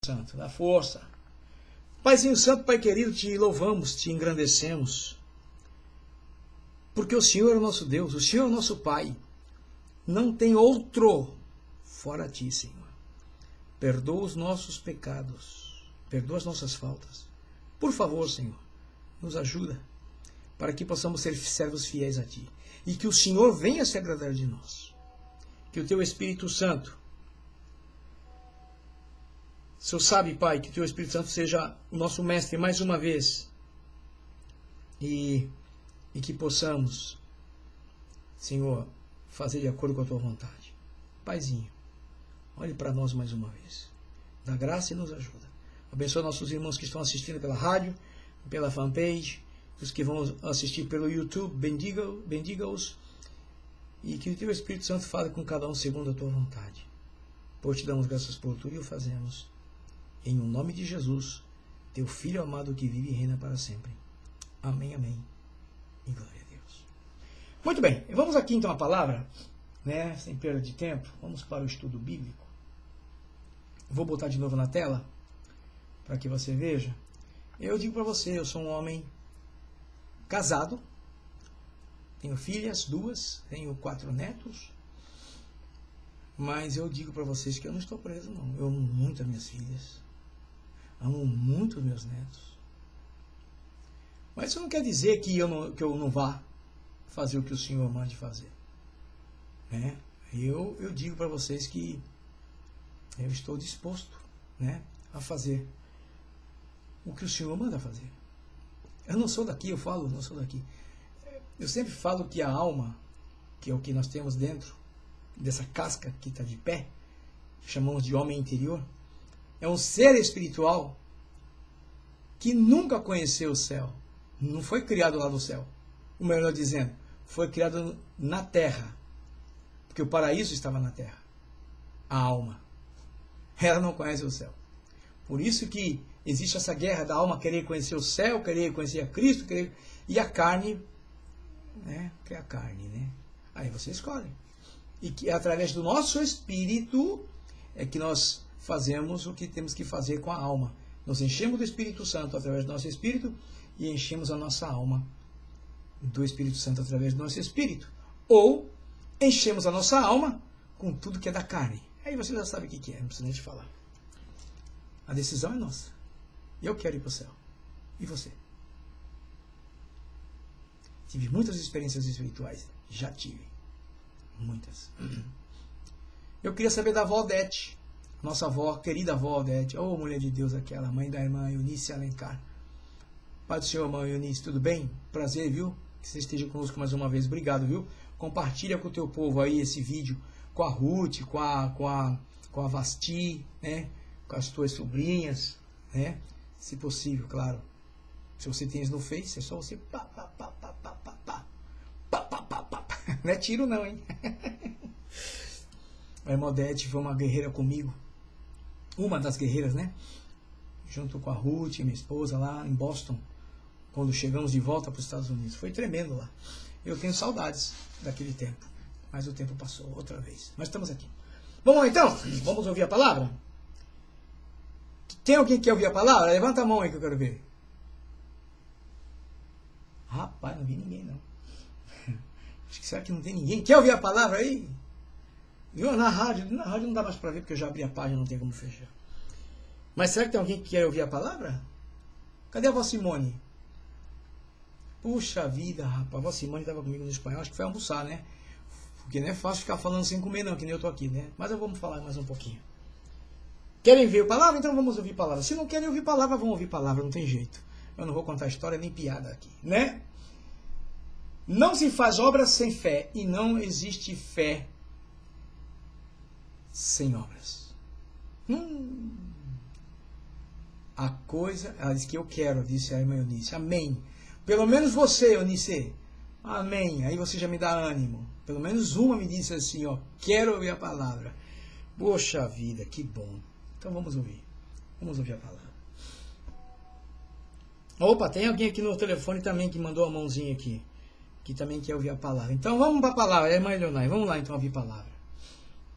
Santo, dá força. Paizinho Santo, Pai querido, te louvamos, te engrandecemos, porque o Senhor é o nosso Deus, o Senhor é o nosso Pai. Não tem outro fora ti, Senhor. Perdoa os nossos pecados, perdoa as nossas faltas. Por favor, Senhor, nos ajuda para que possamos ser servos fiéis a Ti e que o Senhor venha se agradar de nós. Que o Teu Espírito Santo, o Senhor sabe, Pai, que o Teu Espírito Santo seja o nosso mestre mais uma vez e que possamos, Senhor, fazer de acordo com a Tua vontade. Paizinho, olhe para nós mais uma vez. Dá graça e nos ajuda. Abençoa nossos irmãos que estão assistindo pela rádio, pela fanpage, os que vão assistir pelo YouTube, bendiga-os, e que o Teu Espírito Santo fale com cada um segundo a Tua vontade. Pois te damos graças por tudo e o fazemos. Em o nome de Jesus, Teu Filho amado que vive e reina para sempre. Amém, amém. E glória a Deus. Muito bem, vamos aqui então à palavra, né? Sem perda de tempo, vamos para o estudo bíblico. Vou botar de novo na tela, para que você veja. Eu digo para você, eu sou um homem casado, tenho filhas, 2, tenho 4 netos, mas eu digo para vocês que eu não estou preso, não. Eu amo muito as minhas filhas, amo muito os meus netos, mas isso não quer dizer que eu não vá fazer o que o Senhor mande fazer, né? Eu digo para vocês que eu estou disposto, né, a fazer o que o Senhor manda fazer. Eu não sou daqui, eu falo, não sou daqui. Eu sempre falo que a alma, que é o que nós temos dentro dessa casca que está de pé, que chamamos de homem interior, é um ser espiritual que nunca conheceu o céu. Não foi criado lá no céu. O melhor dizendo, foi criado na terra. Porque o paraíso estava na terra. A alma. Ela não conhece o céu. Por isso que existe essa guerra da alma querer conhecer o céu, querer conhecer a Cristo, e a carne, né? Que é a carne, né? Aí você escolhe. E que através do nosso espírito é que nós fazemos o que temos que fazer com a alma. Nos enchemos do Espírito Santo através do nosso espírito e enchemos a nossa alma do Espírito Santo através do nosso espírito. Ou enchemos a nossa alma com tudo que é da carne. Aí você já sabe o que é, não precisa nem te falar. A decisão é nossa. Eu quero ir para o céu. E você? Tive muitas experiências espirituais. Já tive. Muitas. Eu queria saber da avó Odete. Nossa avó, querida avó Odete. Oh, mulher de Deus aquela. Mãe da irmã Eunice Alencar. Pai do Senhor, irmã Eunice, tudo bem? Prazer, viu? Que você esteja conosco mais uma vez. Obrigado, viu? Compartilha com o teu povo aí esse vídeo. Com a Ruth, com a Vasti, né? Com as tuas sobrinhas, né? Se possível, claro. Se você tem isso no Face, é só você pá, pá, pá, pá, pá, pá, pá, pá, pá, pá, pá. Não é tiro não, hein? A irmã Odete foi uma guerreira comigo. Uma das guerreiras, né? Junto com a Ruth, minha esposa, lá em Boston. Quando chegamos de volta para os Estados Unidos. Foi tremendo lá. Eu tenho saudades daquele tempo. Mas o tempo passou outra vez. Nós estamos aqui. Vamos lá então? Vamos ouvir a palavra? Tem alguém que quer ouvir a palavra? Levanta a mão aí que eu quero ver. Rapaz, não vi ninguém não. Acho que será que não tem ninguém? Quer ouvir a palavra aí? Viu? Na rádio não dá mais para ver porque eu já abri a página, não tem como fechar. Mas será que tem alguém que quer ouvir a palavra? Cadê a avó Simone? Puxa vida, rapaz. A avó Simone estava comigo no espanhol, acho que foi almoçar, né? Porque não é fácil ficar falando sem comer não, que nem eu tô aqui, né? Mas eu vou falar mais um pouquinho. Querem ver a palavra? Então vamos ouvir palavra. Se não querem ouvir palavra, vão ouvir palavra, não tem jeito. Eu não vou contar história nem piada aqui, né? Não se faz obra sem fé e não existe fé sem obras. A coisa, ela disse que eu quero, disse a irmã Eunice. Amém. Pelo menos você, Eunice. Amém. Aí você já me dá ânimo. Pelo menos uma me disse assim, ó, quero ouvir a palavra. Poxa vida, que bom. Então vamos ouvir. Vamos ouvir a palavra. Opa, tem alguém aqui no telefone também que mandou a mãozinha aqui. Que também quer ouvir a palavra. Então vamos para a palavra, irmã Leonai. Vamos lá então ouvir a palavra.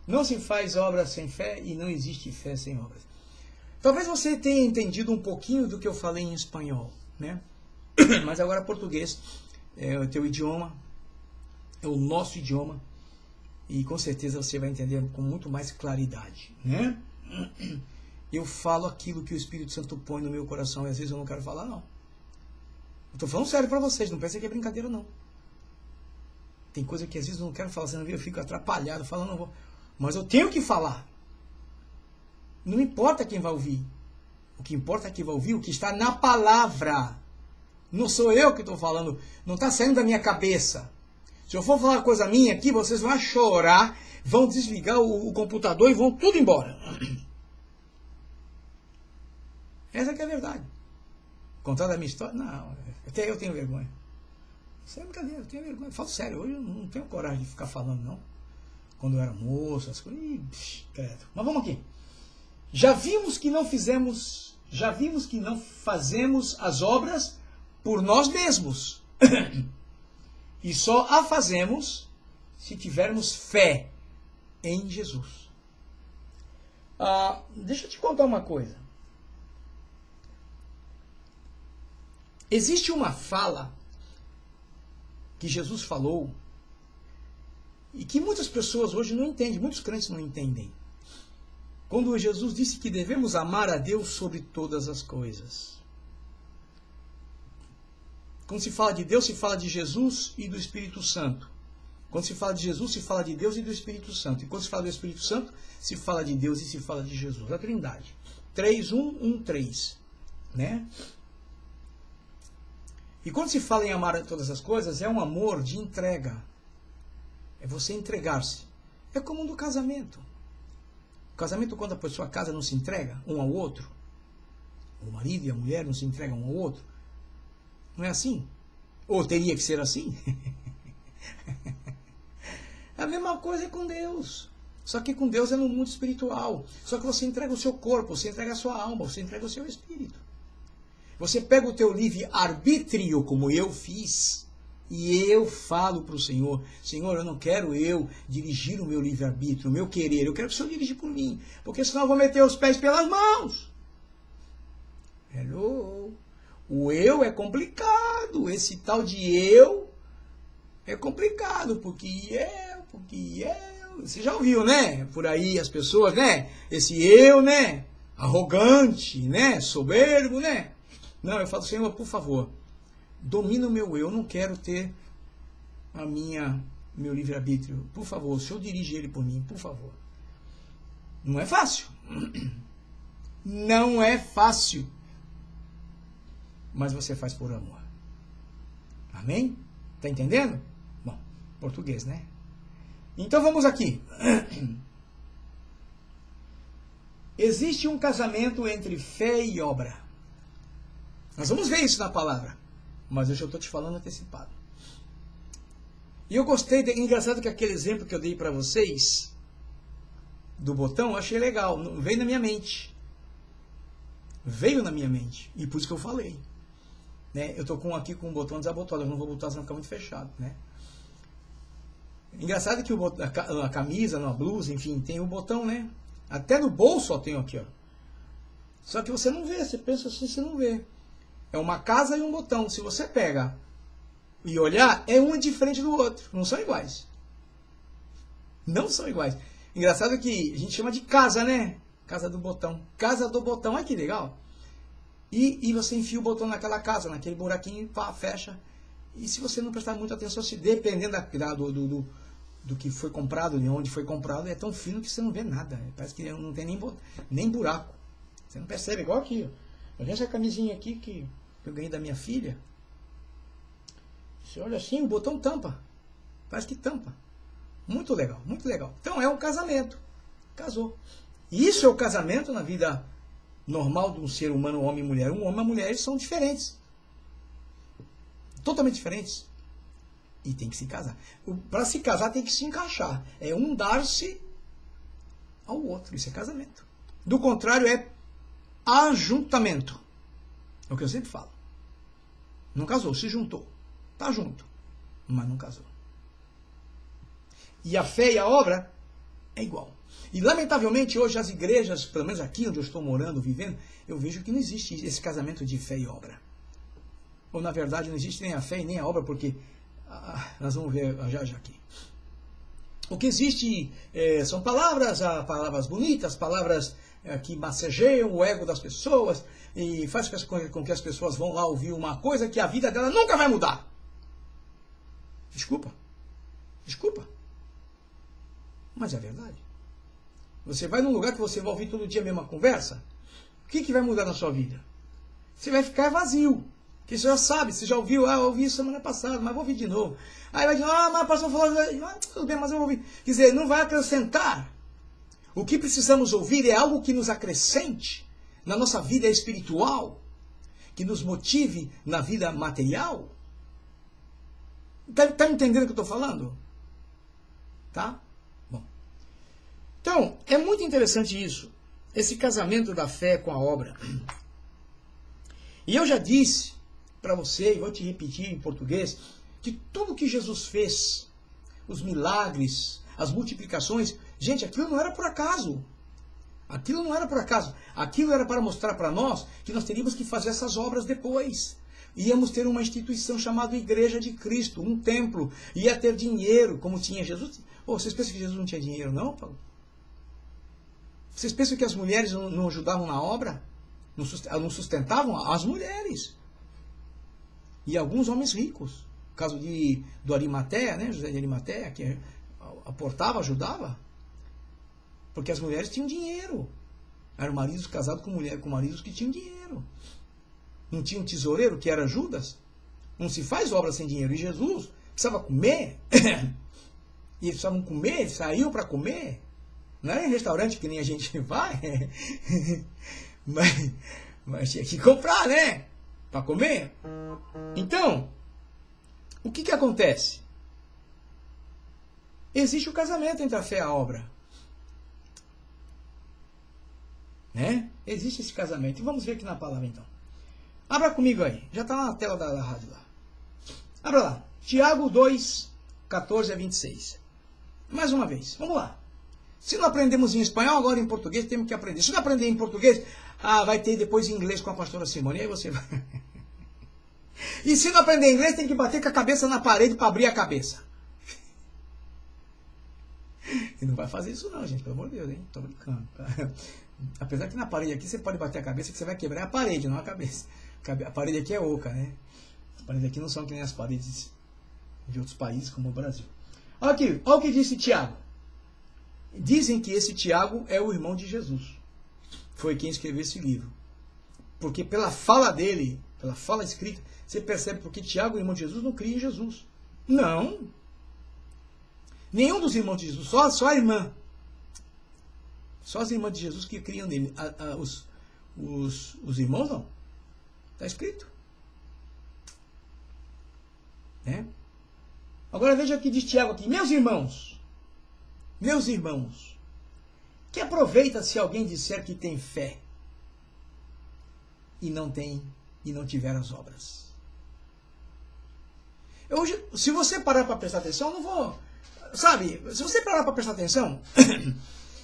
Não se faz obra sem fé e não existe fé sem obras. Talvez você tenha entendido um pouquinho do que eu falei em espanhol, né? Mas agora português é o teu idioma, é o nosso idioma, e com certeza você vai entender com muito mais claridade, né? Eu falo aquilo que o Espírito Santo põe no meu coração, e às vezes eu não quero falar, não. Eu tô falando sério para vocês, não pensem que é brincadeira, não. Tem coisa que às vezes eu não quero falar, senão eu fico atrapalhado, falando, não vou. Mas eu tenho que falar. Não importa quem vai ouvir. O que importa é quem vai ouvir o que está na palavra. Não sou eu que estou falando, não está saindo da minha cabeça. Se eu for falar coisa minha aqui, vocês vão chorar, vão desligar o computador e vão tudo embora. Essa que é a verdade. Contar da minha história? Não, até eu tenho vergonha. Isso é brincadeira, eu tenho vergonha. Eu falo sério, hoje eu não tenho coragem de ficar falando, não. Quando eu era moço, as coisas. Credo. Mas vamos aqui. Já vimos que não fazemos as obras por nós mesmos. E só a fazemos se tivermos fé em Jesus. Deixa eu te contar uma coisa. Existe uma fala que Jesus falou e que muitas pessoas hoje não entendem, muitos crentes não entendem. Quando Jesus disse que devemos amar a Deus sobre todas as coisas. Quando se fala de Deus, se fala de Jesus e do Espírito Santo. Quando se fala de Jesus, se fala de Deus e do Espírito Santo. E quando se fala do Espírito Santo, se fala de Deus e se fala de Jesus. A Trindade. 3, 1, 1, 3. Né? E quando se fala em amar todas as coisas, é um amor de entrega. É você entregar-se. É como no casamento. O casamento, quando a pessoa casa, não se entrega um ao outro. O marido e a mulher não se entregam um ao outro. Não é assim? Ou teria que ser assim? A mesma coisa é com Deus. Só que com Deus é no mundo espiritual. Só que você entrega o seu corpo, você entrega a sua alma, você entrega o seu espírito. Você pega o teu livre-arbítrio, como eu fiz, e eu falo para o Senhor, Senhor, eu não quero eu dirigir o meu livre-arbítrio, o meu querer, eu quero que o Senhor dirija por mim, porque senão eu vou meter os pés pelas mãos. Hello? O eu é complicado, esse tal de eu é complicado, porque você já ouviu, né? Por aí as pessoas, né? Esse eu, né? Arrogante, né? Soberbo, né? Não, eu falo, Senhor, por favor, domina o meu eu não quero ter meu livre-arbítrio. Por favor, o Senhor dirige ele por mim, por favor. Não é fácil. Não é fácil. Mas você faz por amor. Amém? Tá entendendo? Bom, português, né? Então vamos aqui. Existe um casamento entre fé e obra. Nós vamos ver isso na palavra. Mas eu já estou te falando antecipado. E eu gostei, engraçado que aquele exemplo que eu dei para vocês, do botão, eu achei legal. Veio na minha mente. Veio na minha mente. E por isso que eu falei. Né? Eu estou aqui com o botão desabotado. Eu não vou botar, senão fica muito fechado. Né? Engraçado que a camisa, na blusa, enfim, tem o botão, né? Até no bolso eu tenho aqui, ó. Só que você não vê, você pensa assim, você não vê. É uma casa e um botão. Se você pega e olhar, é um diferente do outro. Não são iguais. Não são iguais. Engraçado que a gente chama de casa, né? Casa do botão. Casa do botão, olha que legal. E você enfia o botão naquela casa, naquele buraquinho, pá, fecha. E se você não prestar muita atenção, se dependendo do que foi comprado, de onde foi comprado, é tão fino que você não vê nada. Parece que não tem nem buraco. Você não percebe, igual aqui. Olha essa camisinha aqui que eu ganhei da minha filha. Você olha assim, o botão tampa. Parece que tampa. Muito legal, muito legal. Então é um casamento. Casou. E isso é o casamento na vida normal de um ser humano, homem e mulher. Um homem e uma mulher são diferentes. Totalmente diferentes. E tem que se casar. Para se casar tem que se encaixar. É um dar-se ao outro. Isso é casamento. Do contrário é ajuntamento. É o que eu sempre falo. Não casou, se juntou. Tá junto, mas não casou. E a fé e a obra é igual. E, lamentavelmente, hoje as igrejas, pelo menos aqui onde eu estou morando, vivendo, eu vejo que não existe esse casamento de fé e obra. Ou, na verdade, não existe nem a fé e nem a obra, porque nós vamos ver já aqui. O que existe são palavras bonitas, palavras que massageiam o ego das pessoas e faz com que as pessoas vão lá ouvir uma coisa que a vida dela nunca vai mudar. Desculpa. Mas é verdade. Você vai num lugar que você vai ouvir todo dia a mesma conversa, o que vai mudar na sua vida? Você vai ficar vazio. Porque você já sabe, você já ouviu, eu ouvi isso semana passada, mas vou ouvir de novo. Aí vai dizer, mas o pastor falou, tudo bem, mas eu vou ouvir. Quer dizer, não vai acrescentar. O que precisamos ouvir é algo que nos acrescente na nossa vida espiritual, que nos motive na vida material. Tá entendendo o que eu estou falando? Tá? Bom. Então, é muito interessante isso. Esse casamento da fé com a obra. E eu já disse para você, e vou te repetir em português, que tudo que Jesus fez, os milagres, as multiplicações, gente, aquilo não era por acaso. Aquilo não era por acaso. Aquilo era para mostrar para nós que nós teríamos que fazer essas obras depois. Íamos ter uma instituição chamada Igreja de Cristo, um templo. Ia ter dinheiro, como tinha Jesus. Vocês pensam que Jesus não tinha dinheiro, não, Paulo? Vocês pensam que as mulheres não ajudavam na obra? Não sustentavam as mulheres? E alguns homens ricos. O caso do Arimateia, né? José de Arimateia, que aportava, ajudava. Porque as mulheres tinham dinheiro. Eram maridos casados com maridos que tinham dinheiro. Não tinha um tesoureiro, que era Judas? Não se faz obra sem dinheiro. E Jesus precisava comer. E eles precisavam comer, eles saíam para comer. Não era em restaurante que nem a gente vai. Mas tinha que comprar, né? Para comer. Então, o que acontece? Existe o casamento entre a fé e a obra. Né? Existe esse casamento. E vamos ver aqui na palavra então. Abra comigo aí. Já está na tela da rádio lá. Abra lá. Tiago 2, 14 a 26. Mais uma vez. Vamos lá. Se não aprendemos em espanhol, agora em português temos que aprender. Se não aprender em português, vai ter depois em inglês com a pastora Simone. E aí você vai. E se não aprender inglês, tem que bater com a cabeça na parede para abrir a cabeça. E não vai fazer isso não, gente. Pelo amor de Deus, hein? Tô brincando. Apesar que na parede aqui você pode bater a cabeça que você vai quebrar a parede, não a cabeça. A parede aqui é oca, né? As paredes aqui não são que nem as paredes de outros países, como o Brasil. Olha aqui, olha o que disse Tiago. Dizem que esse Tiago é o irmão de Jesus. Foi quem escreveu esse livro. Porque pela fala dele, pela fala escrita, você percebe porque Tiago, o irmão de Jesus, não cria em Jesus. Não. Nenhum dos irmãos de Jesus, só a irmã. Só as irmãs de Jesus que criam nele. Os irmãos não. Está escrito. Né? Agora veja o que diz Tiago aqui. Meus irmãos, que aproveita se alguém disser que tem fé e não tiver as obras. Hoje, se você parar para prestar atenção, eu não vou... Sabe, se você parar para prestar atenção,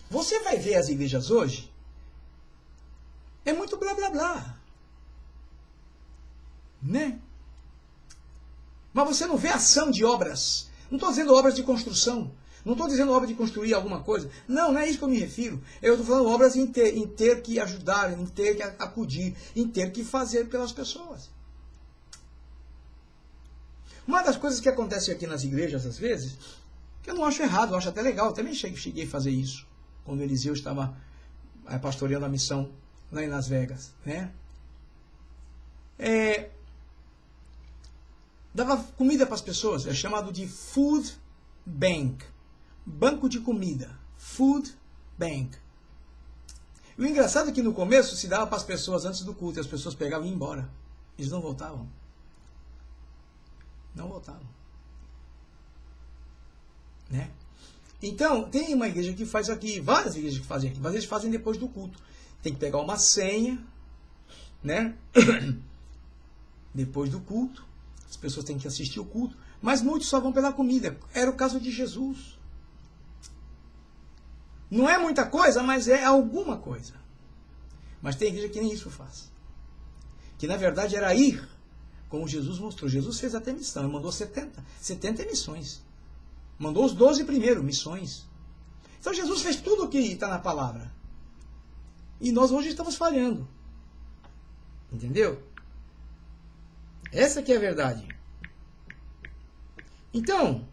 você vai ver as igrejas hoje, é muito blá blá blá. Né? Mas você não vê ação de obras. Não estou dizendo obras de construção. Não estou dizendo obra de construir alguma coisa. Não é isso que eu me refiro. Eu estou falando obras em ter que ajudar, em ter que acudir, em ter que fazer pelas pessoas. Uma das coisas que acontece aqui nas igrejas, às vezes, que eu não acho errado, eu acho até legal, eu também cheguei a fazer isso, quando Eliseu estava pastoreando a missão lá em Las Vegas. Né? Dava comida para as pessoas, é chamado de food bank. Banco de comida. Food bank. E o engraçado é que no começo se dava para as pessoas antes do culto, e as pessoas pegavam e iam embora. Eles não voltavam. Não voltavam. Né? Então, tem uma igreja que faz aqui, várias igrejas que fazem aqui, mas eles fazem depois do culto. Tem que pegar uma senha, né? Depois do culto. As pessoas têm que assistir o culto, mas muitos só vão pela comida. Era o caso de Jesus. Não é muita coisa, mas é alguma coisa. Mas tem igreja que nem isso faz. Que na verdade era ir, como Jesus mostrou. Jesus fez até missão, ele mandou 70 missões. Mandou os 12 primeiros, missões. Então Jesus fez tudo o que está na palavra. E nós hoje estamos falhando. Entendeu? Essa que é a verdade. Então,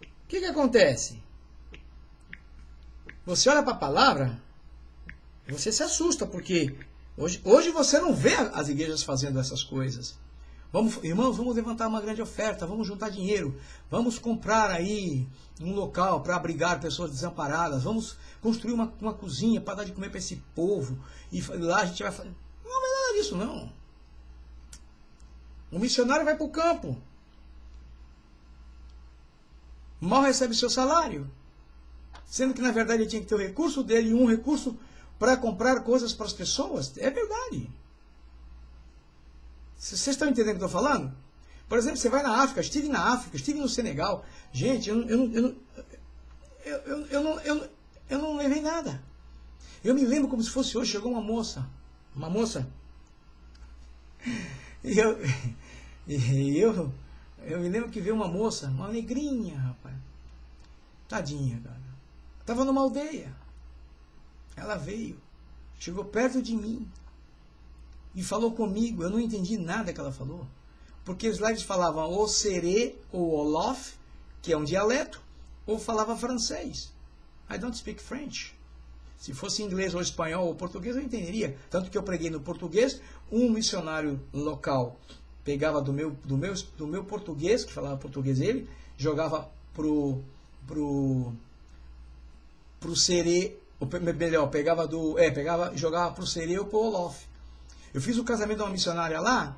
o que acontece? Você olha para a palavra, você se assusta, porque hoje você não vê as igrejas fazendo essas coisas. Irmãos, vamos levantar uma grande oferta, vamos juntar dinheiro, vamos comprar aí um local para abrigar pessoas desamparadas, vamos construir uma cozinha para dar de comer para esse povo, e lá a gente vai fazer. Não é nada disso, não. O missionário vai para o campo, mal recebe seu salário, sendo que na verdade ele tinha que ter o recurso dele e um recurso para comprar coisas para as pessoas. É verdade. Vocês estão entendendo o que eu estou falando? Por exemplo, você vai na África, estive na África, estive no Senegal. Gente, eu não levei nada. Eu me lembro como se fosse hoje, chegou uma moça, e eu me lembro que veio uma moça, uma negrinha, rapaz. Tadinha, cara. Estava numa aldeia. Ela veio, chegou perto de mim e falou comigo. Eu não entendi nada que ela falou, porque os lá eles falavam ou serê ou olof, que é um dialeto, ou falava francês. I don't speak French. Se fosse inglês ou espanhol ou português eu entenderia. Tanto que eu preguei no português, um missionário local pegava do meu português, que falava português ele, jogava pro serê, ou melhor, jogava pro serê ou pro olof. Eu fiz o casamento de uma missionária lá,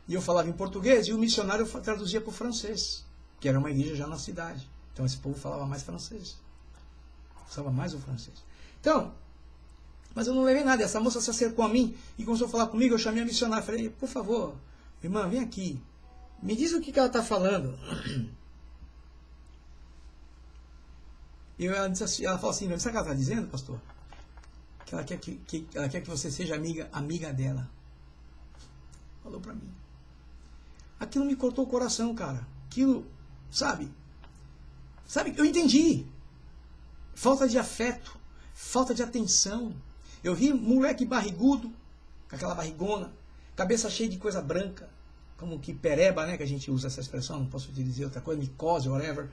e eu falava em português, e o missionário traduzia para o francês, que era uma igreja já na cidade. Então esse povo falava mais francês. Falava mais o francês. Então, mas eu não levei nada. Essa moça se acercou a mim e começou a falar comigo. Eu chamei a missionária e falei, por favor, irmã, vem aqui. Me diz o que ela está falando. E ela disse assim, ela falou assim, sabe o que ela está dizendo, pastor? Que ela quer que você seja amiga dela. Falou para mim. Aquilo me cortou o coração, cara. Aquilo, sabe, eu entendi. Falta de afeto, falta de atenção. Eu vi moleque barrigudo, com aquela barrigona, cabeça cheia de coisa branca, como que pereba, né, que a gente usa essa expressão, não posso dizer outra coisa, micose, whatever.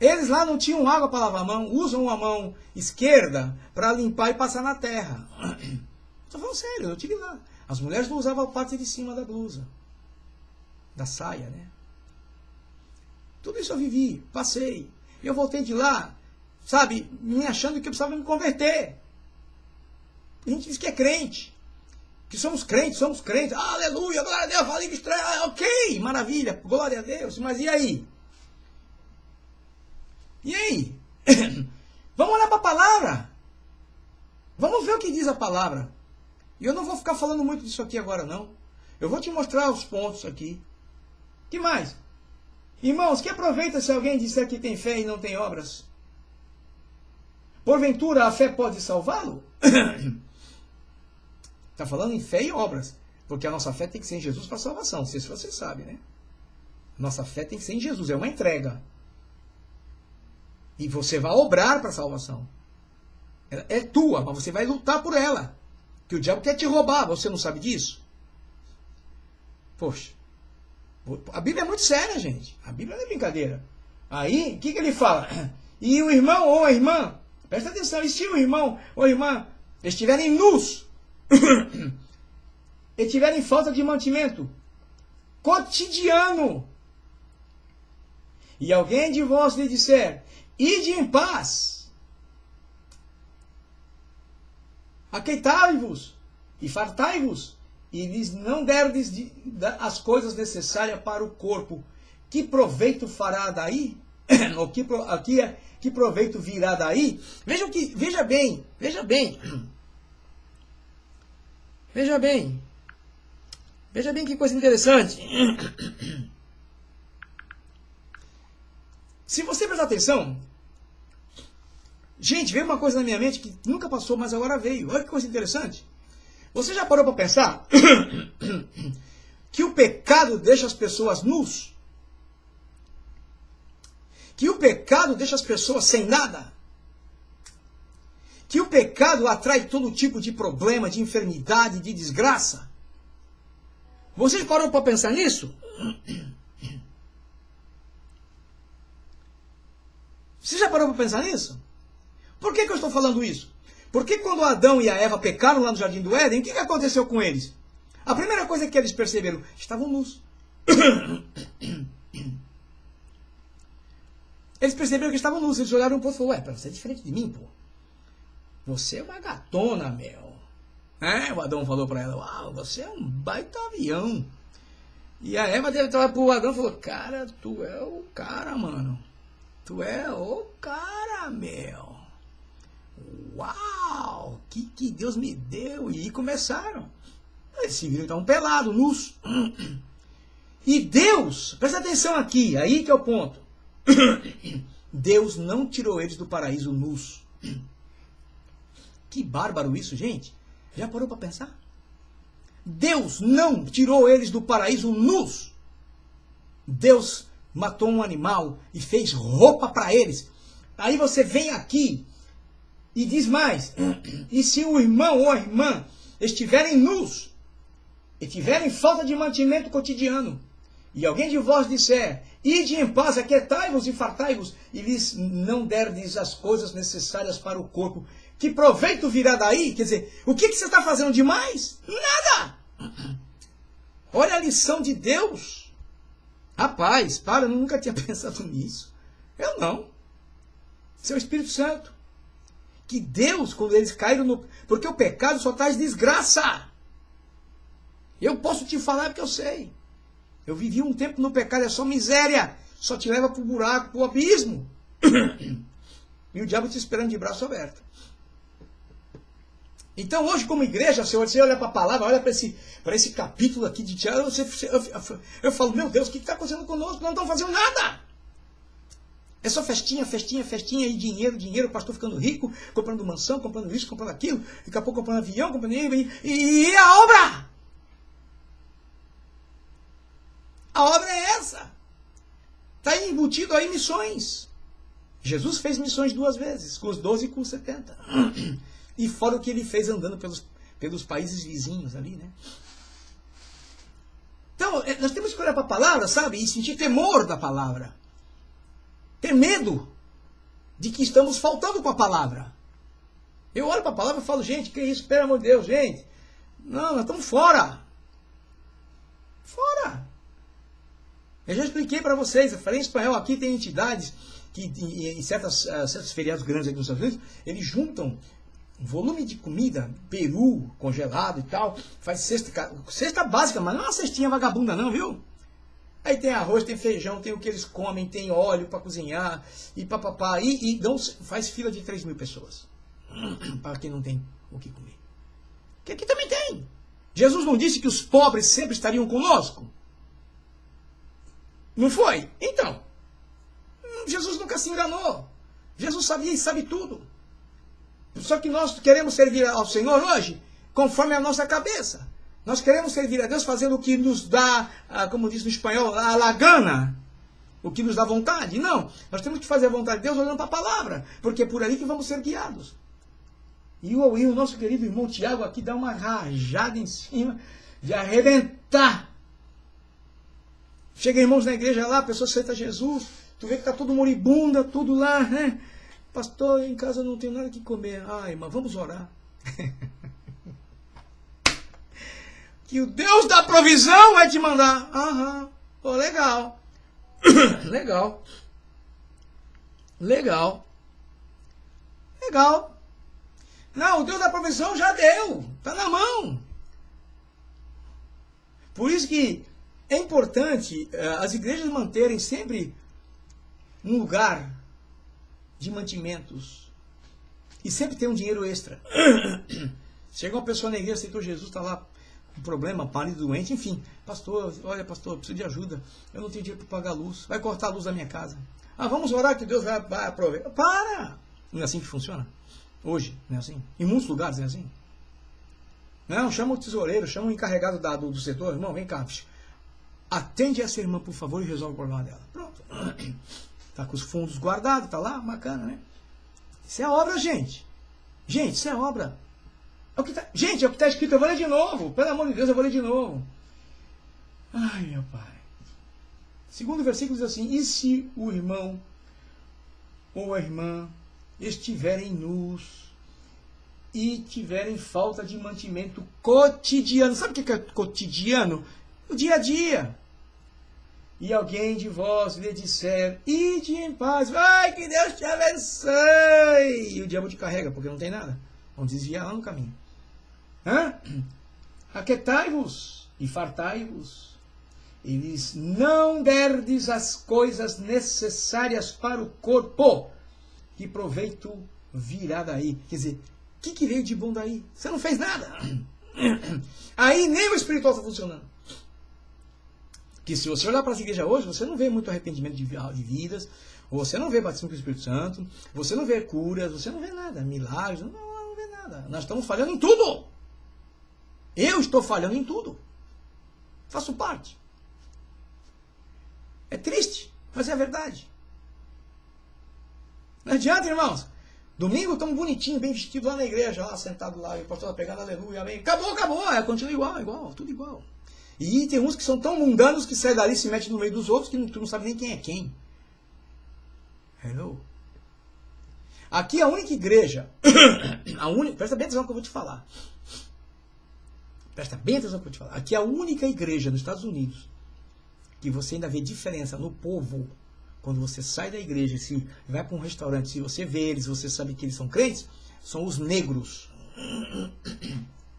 Eles lá não tinham água para lavar a mão, usam a mão esquerda para limpar e passar na terra. Estou falando sério, eu tive lá. As mulheres não usavam a parte de cima da blusa, da saia, né? Tudo isso eu vivi, passei. E eu voltei de lá, sabe, me achando que eu precisava me converter. A gente diz que é crente, que somos crentes, aleluia, glória a Deus, falei que estranho, ok, maravilha, glória a Deus, mas e aí? E aí? Vamos olhar para a palavra. Vamos ver o que diz a palavra. E eu não vou ficar falando muito disso aqui agora, não. Eu vou te mostrar os pontos aqui. Que mais? Irmãos, que aproveita se alguém disser que tem fé e não tem obras? Porventura a fé pode salvá-lo? Está falando em fé e obras. Porque a nossa fé tem que ser em Jesus para salvação. Não sei se você sabe, né? Nossa fé tem que ser em Jesus. É uma entrega. E você vai obrar para a salvação. É tua, mas você vai lutar por ela. Que o diabo quer te roubar. Você não sabe disso? Poxa. A Bíblia é muito séria, gente. A Bíblia não é brincadeira. Aí, o que ele fala? E o irmão ou a irmã, presta atenção, e se o irmão ou a irmã estiverem nus, e tiverem falta de mantimento cotidiano, e alguém de vós lhe disser, ide em paz, aqueitai-vos e fartai-vos, e lhes não derdes as coisas necessárias para o corpo, que proveito fará daí? Ou que proveito virá daí? Veja bem. Veja bem que coisa interessante. Se você prestar atenção, Gente, veio uma coisa na minha mente que nunca passou, mas agora veio. Olha que coisa interessante. Você já parou para pensar que o pecado deixa as pessoas nus? Que o pecado deixa as pessoas sem nada? Que o pecado atrai todo tipo de problema, de enfermidade, de desgraça? Você já parou para pensar nisso? Você já parou para pensar nisso? Por que eu estou falando isso? Porque quando Adão e a Eva pecaram lá no Jardim do Éden, o que aconteceu com eles? A primeira coisa que eles perceberam, estavam nus. Eles perceberam que estavam nus, eles olharam para o outro e falaram, ué, você é diferente de mim, pô. Você é uma gatona, meu. O Adão falou para ela, uau, você é um baita avião. E a Eva deve estar para o Adão e falou, cara, tu é o cara, mano. Tu é o cara, meu. Uau, que Deus me deu. E começaram. Eles se viram então pelados, nus. E Deus, presta atenção aqui, aí que é o ponto. Deus não tirou eles do paraíso nus. Que bárbaro isso, gente. Já parou para pensar? Deus não tirou eles do paraíso nus. Deus matou um animal e fez roupa para eles. Aí você vem aqui e diz mais. E se o irmão ou a irmã estiverem nus e tiverem falta de mantimento cotidiano, e alguém de vós disser, ide em paz, aquietai-vos e fartai-vos, e lhes não derdes as coisas necessárias para o corpo, que proveito virá daí? Quer dizer, o que você está fazendo demais? Nada! Olha a lição de Deus. Rapaz, eu nunca tinha pensado nisso. Eu não. Seu Espírito Santo. Que Deus, quando eles caíram no... Porque o pecado só traz desgraça. Eu posso te falar porque eu sei. Eu vivi um tempo no pecado, é só miséria. Só te leva para o buraco, para o abismo. E o diabo te esperando de braço aberto. Então hoje como igreja, Senhor, você olha para a palavra, olha para esse capítulo aqui de Tiago, eu falo, meu Deus, o que está acontecendo conosco? Não estão fazendo nada. É só festinha, festinha, festinha, e dinheiro, dinheiro, o pastor ficando rico, comprando mansão, comprando isso, comprando aquilo, daqui a pouco comprando avião, comprando... E a obra? A obra é essa. Está embutido aí missões. Jesus fez missões 2 vezes, com os 12 e com os 70. E fora o que ele fez andando pelos países vizinhos ali, né? Então, nós temos que olhar para a palavra, sabe? E sentir temor da palavra. Ter medo de que estamos faltando com a palavra. Eu olho para a palavra e falo, gente, que isso? Pelo amor de Deus, gente. Não, nós estamos fora. Fora. Eu já expliquei para vocês, eu falei em espanhol, aqui tem entidades que em certos feriados grandes aqui nos Estados Unidos, eles juntam volume de comida, peru, congelado e tal, faz cesta básica, mas não é uma cestinha vagabunda não, viu? Aí tem arroz, tem feijão, tem o que eles comem, tem óleo para cozinhar, e papapá, e faz fila de 3.000 pessoas, para quem não tem o que comer. Que aqui também tem. Jesus não disse que os pobres sempre estariam conosco? Não foi? Então, Jesus nunca se enganou. Jesus sabia e sabe tudo. Só que nós queremos servir ao Senhor hoje conforme a nossa cabeça. Nós queremos servir a Deus fazendo o que nos dá, como diz no espanhol, a la gana. O que nos dá vontade. Não, nós temos que fazer a vontade de Deus olhando para a palavra. Porque é por aí que vamos ser guiados. E o nosso querido irmão Tiago aqui dá uma rajada em cima de arrebentar. Chega irmãos na igreja lá, a pessoa aceita Jesus, tu vê que está tudo moribunda, tudo lá, né? Pastor, em casa não tenho nada que comer. Ai, mas vamos orar. Que o Deus da provisão vai te mandar. Aham, pô, legal. Legal. Legal. Legal. Não, o Deus da provisão já deu. Está na mão. Por isso que é importante as igrejas manterem sempre um lugar de mantimentos. E sempre ter um dinheiro extra. Chega uma pessoa na igreja, aceitou Jesus, está lá com problema, pálido, doente, enfim. Pastor, olha pastor, preciso de ajuda. Eu não tenho dinheiro para pagar a luz. Vai cortar a luz da minha casa. Vamos orar que Deus vai aproveitar. Para! Não é assim que funciona? Hoje, não é assim? Em muitos lugares não é assim? Não, chama o tesoureiro, chama o encarregado do setor. Irmão, vem cá. Atende essa irmã, por favor, e resolve o problema dela. Pronto. Tá com os fundos guardados, tá lá, bacana, né? Isso é obra, gente. Gente, isso é obra. Gente, é o que está escrito. Eu vou ler de novo. Pelo amor de Deus, eu vou ler de novo. Ai, meu pai. Segundo versículo diz assim: e se o irmão ou a irmã estiverem nus e tiverem falta de mantimento cotidiano. Sabe o que é cotidiano? O dia a dia. E alguém de vós lhe disser: ide em paz, vai, que Deus te abençoe. E o diabo te carrega, porque não tem nada. Vamos desviar lá no caminho. Aquietai-vos e fartai-vos. Eles não derdes as coisas necessárias para o corpo. Que proveito virá daí? Quer dizer, o que veio de bom daí? Você não fez nada. Aí nem o espiritual está funcionando. Que se você olhar para essa igreja hoje, você não vê muito arrependimento de vidas, você não vê batismo com o Espírito Santo, você não vê curas, você não vê nada, milagres, não vê nada. Nós estamos falhando em tudo. Eu estou falhando em tudo. Faço parte. É triste, mas é a verdade. Não adianta, irmãos. Domingo estamos bonitinho, bem vestido lá na igreja, lá sentado lá, e o pastor pegando aleluia, amém. Acabou, continua igual, tudo igual. E tem uns que são tão mundanos que saem dali e se metem no meio dos outros que tu não sabe nem quem é quem. Hello? Aqui a única igreja, presta bem atenção no que eu vou te falar. Presta bem atenção no que eu vou te falar. Aqui a única igreja nos Estados Unidos que você ainda vê diferença no povo. Quando você sai da igreja, se vai para um restaurante, se você vê eles, você sabe que eles são crentes, são os negros.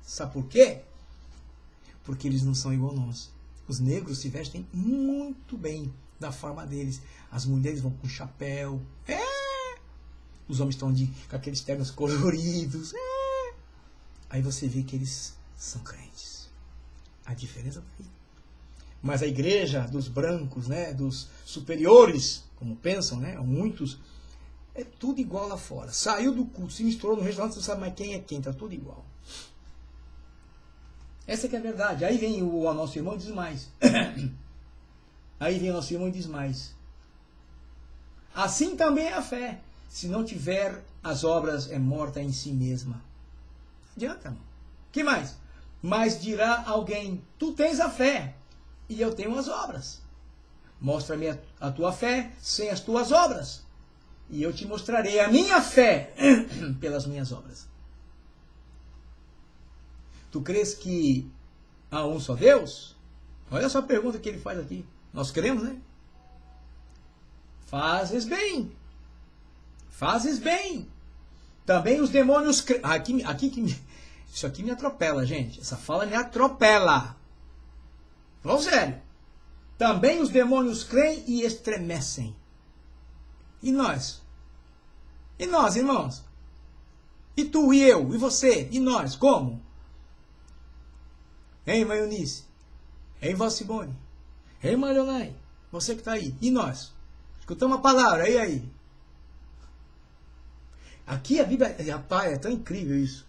Sabe por quê? Porque eles não são igual a nós. Os negros se vestem muito bem da forma deles. As mulheres vão com chapéu. Os homens estão com aqueles ternos coloridos. Aí você vê que eles são crentes. A diferença está aí. Mas a igreja dos brancos, né, dos superiores, como pensam, né, muitos, é tudo igual lá fora. Saiu do culto, se misturou no restaurante, você não sabe mais quem é quem, está tudo igual. Essa que é a verdade. Aí vem o nosso irmão e diz mais. Aí vem o nosso irmão e diz mais. Assim também é a fé. Se não tiver as obras, é morta em si mesma. Não adianta, irmão. Que mais? Mas dirá alguém: tu tens a fé e eu tenho as obras. Mostra-me a tua fé sem as tuas obras, e eu te mostrarei a minha fé pelas minhas obras. Tu crês que há um só Deus? Olha só a pergunta que ele faz aqui. Nós cremos, né? Fazes bem. Fazes bem. Também os demônios creem. Isso aqui me atropela, gente. Essa fala me atropela. Falou sério. Também os demônios creem e estremecem. E nós? E nós, irmãos? E tu, e eu, e você, e nós? Como? Hein, irmã Eunice? Hein, Vó Simone? Hein, irmã Leonai? Você que está aí. E nós? Escutamos a palavra, e aí? Aqui a Bíblia, rapaz, é tão incrível isso.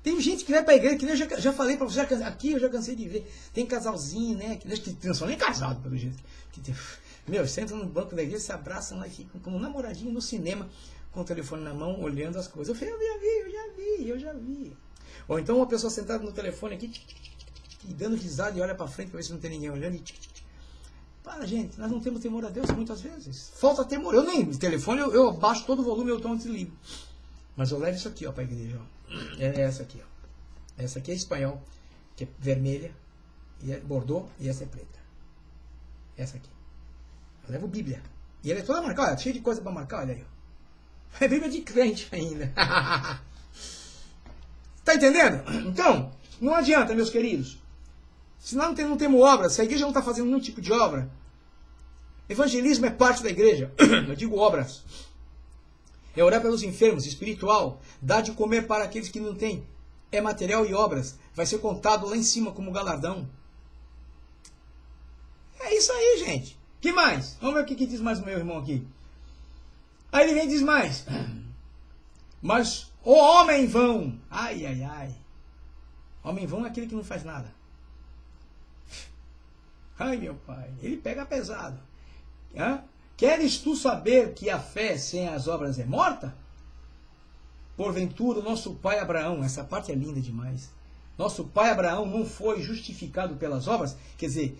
Tem gente que vai para a igreja, que nem eu já falei para você, aqui eu já cansei de ver. Tem casalzinho, né? Que não são nem casados, pelo jeito. Sentam no banco da igreja, se abraçam lá e ficam como namoradinho no cinema, com o telefone na mão, olhando as coisas. Eu falei, eu já vi. Ou então uma pessoa sentada no telefone aqui, e dando risada e olha para frente para ver se não tem ninguém olhando. Para, gente, nós não temos temor a Deus muitas vezes. Falta temor. Eu nem, no telefone, eu abaixo todo o volume, eu tomo desligo. Mas eu levo isso aqui, ó, para a igreja, ó. É essa aqui, ó. Essa aqui é espanhol, que é vermelha, e é bordô, e essa é preta. Essa aqui. Eu levo Bíblia. E ela é toda marcada, olha, cheia de coisa para marcar, olha aí, ó. É Bíblia de crente ainda. Tá entendendo? Então, não adianta, meus queridos. Se nós não temos obra, se a igreja não está fazendo nenhum tipo de obra, evangelismo é parte da igreja. Eu digo obras. É orar pelos enfermos, espiritual. Dar de comer para aqueles que não têm. É material e obras. Vai ser contado lá em cima como galardão. É isso aí, gente. Que mais? Vamos ver o que diz mais o meu irmão aqui. Aí ele vem e diz mais. Mas o homem vão. Ai, ai, ai. Homem vão é aquele que não faz nada. Ai, meu pai. Ele pega pesado. Queres tu saber que a fé sem as obras é morta? Porventura, o nosso pai Abraão, essa parte é linda demais. Nosso pai Abraão não foi justificado pelas obras, quer dizer,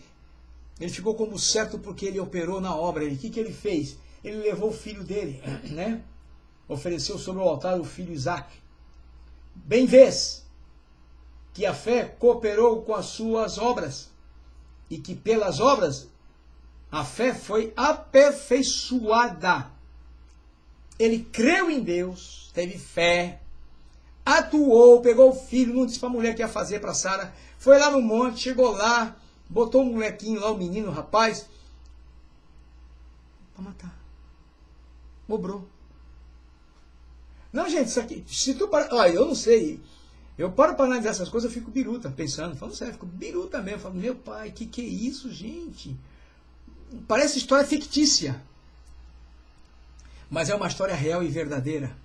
ele ficou como certo porque ele operou na obra. O que ele fez? Ele levou o filho dele, né? Ofereceu sobre o altar o filho Isaac. Bem vês que a fé cooperou com as suas obras e que pelas obras a fé foi aperfeiçoada. Ele creu em Deus, teve fé, atuou, pegou o filho, não disse para a mulher que ia fazer para Sara, foi lá no monte, chegou lá, botou um molequinho lá, o menino, o rapaz, para matar. Obrou. Não, gente, isso aqui, se tu para, olha, eu não sei, eu paro para analisar essas coisas, eu fico biruta, pensando, falando sério, eu fico biruta mesmo, eu falo, meu pai, que é isso, gente? Parece história fictícia, mas é uma história real e verdadeira.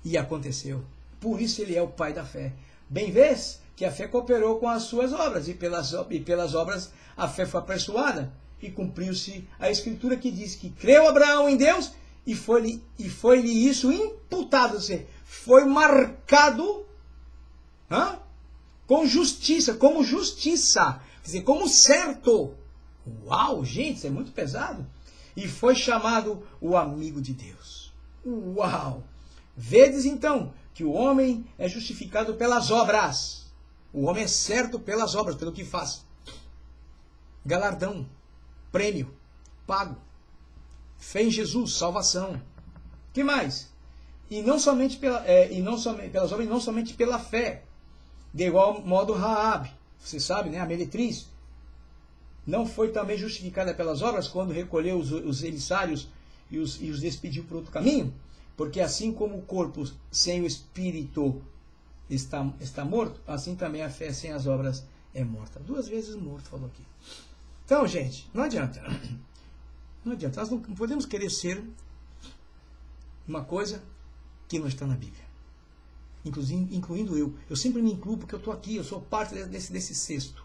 E aconteceu. Por isso ele é o pai da fé. Bem vês que a fé cooperou com as suas obras, e pelas obras a fé foi aperfeiçoada, e cumpriu-se a escritura que diz que creu Abraão em Deus, e foi-lhe isso imputado, ou seja, foi marcado com justiça, como justiça, quer dizer, como certo. Uau, gente, isso é muito pesado. E foi chamado o amigo de Deus. Uau! Vedes então que o homem é justificado pelas obras. O homem é certo pelas obras, pelo que faz. Galardão, prêmio, pago. Fé em Jesus, salvação. Que mais? E não somente pelas obras, e não somente pela fé. De igual modo Raabe, você sabe, né, a meretriz, não foi também justificada pelas obras quando recolheu os emissários e os despediu por outro caminho? Porque assim como o corpo sem o espírito está morto, assim também a fé sem as obras é morta. 2 vezes morto, falou aqui. Então, gente, não adianta. Não adianta. Nós não podemos querer ser uma coisa que não está na Bíblia. Incluindo eu. Eu sempre me incluo porque eu estou aqui, eu sou parte desse cesto.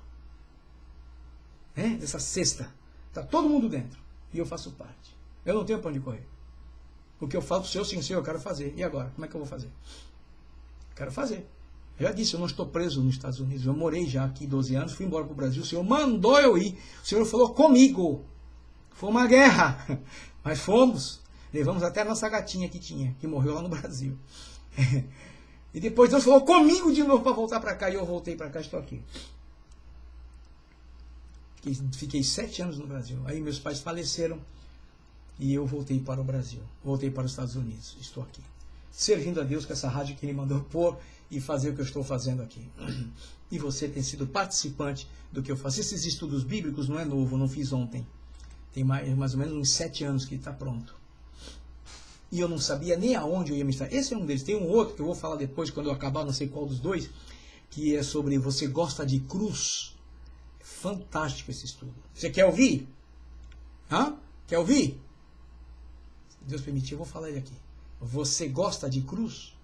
Dessa cesta. Está todo mundo dentro. E eu faço parte. Eu não tenho para onde correr. O que eu falo para o Senhor, sim, Senhor, eu quero fazer. E agora? Como é que eu vou fazer? Quero fazer. Eu já disse, eu não estou preso nos Estados Unidos. Eu morei já aqui 12 anos, fui embora para o Brasil. O Senhor mandou eu ir. O Senhor falou comigo. Foi uma guerra. Mas fomos. Levamos até a nossa gatinha que morreu lá no Brasil. E depois Deus falou comigo de novo para voltar para cá. E eu voltei para cá, estou aqui. Fiquei 7 anos no Brasil. Aí meus pais faleceram e eu voltei para o Brasil. Voltei para os Estados Unidos. Estou aqui. Servindo a Deus com essa rádio que Ele mandou pôr e fazer o que eu estou fazendo aqui. E você tem sido participante do que eu faço. Esses estudos bíblicos não é novo, não fiz ontem. Tem mais ou menos uns 7 anos que está pronto. E eu não sabia nem aonde eu ia ministrar. Esse é um deles. Tem um outro que eu vou falar depois, quando eu acabar, não sei qual dos dois, que é sobre você gosta de cruz. Fantástico esse estudo. Você quer ouvir? Quer ouvir? Se Deus permitir, eu vou falar ele aqui. Você gosta de cruz?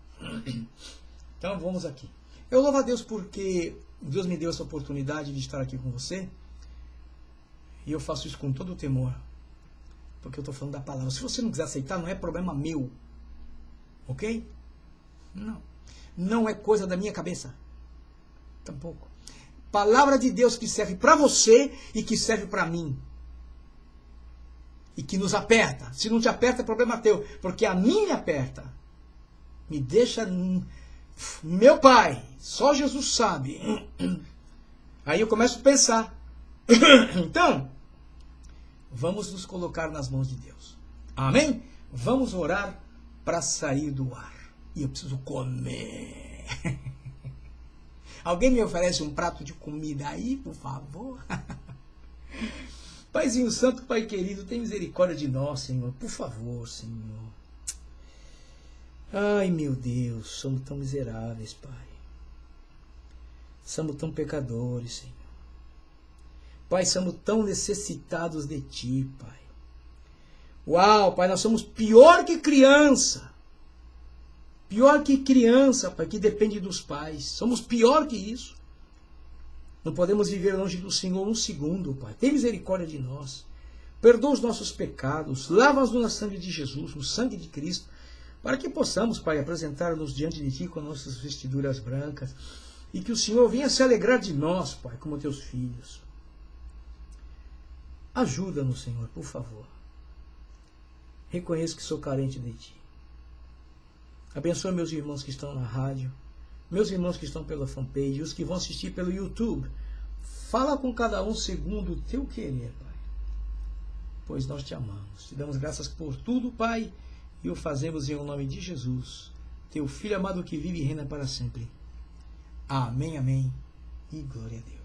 Então vamos aqui. Eu louvo a Deus porque Deus me deu essa oportunidade de estar aqui com você. E eu faço isso com todo o temor. Porque eu estou falando da palavra. Se você não quiser aceitar, não é problema meu. Ok? Não. Não é coisa da minha cabeça. Tampouco. Palavra de Deus que serve para você e que serve para mim. E que nos aperta. Se não te aperta, é problema teu. Porque a mim me aperta. Me deixa... Meu pai, só Jesus sabe. Aí eu começo a pensar. Então, vamos nos colocar nas mãos de Deus. Amém? Vamos orar para sair do ar. E eu preciso comer. Alguém me oferece um prato de comida aí, por favor? Paizinho Santo, Pai querido, tem misericórdia de nós, Senhor. Por favor, Senhor. Ai, meu Deus, somos tão miseráveis, Pai. Somos tão pecadores, Senhor. Pai, somos tão necessitados de Ti, Pai. Uau, Pai, nós somos pior que criança. Pior que criança, Pai, que depende dos pais. Somos pior que isso. Não podemos viver longe do Senhor um segundo, Pai. Tem misericórdia de nós. Perdoa os nossos pecados. Lava-nos no sangue de Jesus, no sangue de Cristo, para que possamos, Pai, apresentar-nos diante de Ti com nossas vestiduras brancas. E que o Senhor venha se alegrar de nós, Pai, como Teus filhos. Ajuda-nos, Senhor, por favor. Reconheço que sou carente de Ti. Abençoa meus irmãos que estão na rádio, meus irmãos que estão pela fanpage, os que vão assistir pelo YouTube. Fala com cada um segundo o Teu querer, Pai. Pois nós Te amamos. Te damos graças por tudo, Pai, e o fazemos em nome de Jesus, Teu Filho amado que vive e reina para sempre. Amém, amém e glória a Deus.